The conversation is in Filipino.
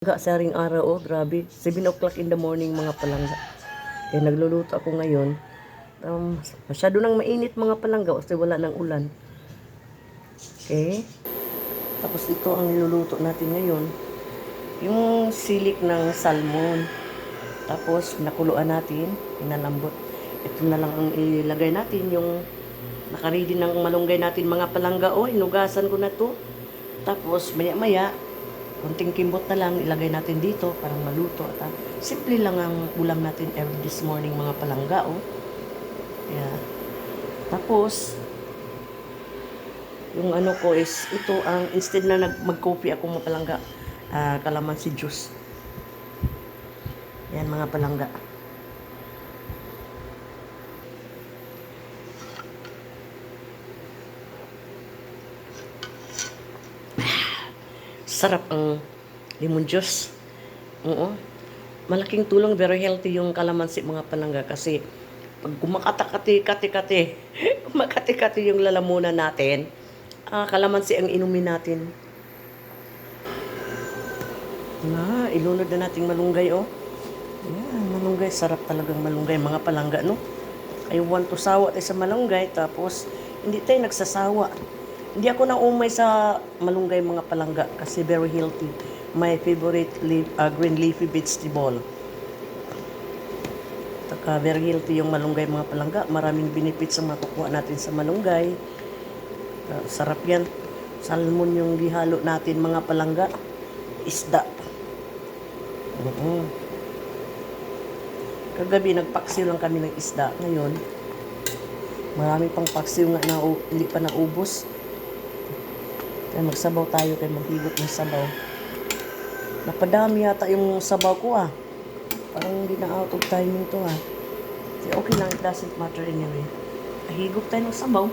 Palangga sa ring araw, oh, grabe. 7 o'clock in the morning mga palangga. Kaya nagluluto ako ngayon. Masyado nang mainit mga palangga kasi wala nang ulan. Okay. Tapos ito ang niluluto natin ngayon. Yung silik ng salmon. Tapos nakuluan natin, inalambot. Ito na lang ang ilagay natin, yung nakaready ng malunggay natin mga palangga. Oh, inugasan ko na to. Tapos maya-maya, konting kimbot na lang ilagay natin dito para maluto. At simple lang ang ulam natin every this morning mga palangga. Oh. Yeah. Tapos, yung ano ko is, ito ang, instead na mag-coffee ako mga palangga, calamansi juice. Yan mga palangga. Sarap ang lemon juice. Oo. Malaking tulong, very healthy yung calamansi mga palangga kasi pag kumakati-kati, kumakati-kati yung lalamunan natin, calamansi ang inumin natin. Ilunod na nating malunggay, oh. Yan, malunggay. Sarap talagang malunggay, mga palangga, no? I want to sawa tayo sa malunggay, tapos hindi tayo nagsasawa. Hindi ako naumay sa malunggay, mga palangga, kasi very healthy. My favorite green leafy vegetable. Taka, very healthy yung malunggay, mga palangga. Maraming benefits ang makukuha natin sa malunggay. Sarap yan. Salmon yung gihalo natin, mga palangga. Isda. Kagabi nagpaksiw lang kami ng isda. Ngayon, marami pang paksiw nga na hindi pa naubos. Kaya magsabaw tayo, kaya maghigop ng sabaw. Napadami yata yung sabaw ko, ah. Parang hindi na out of timing to, ah. Okay lang, it doesn't matter anyway. Higop tayo ng sabaw.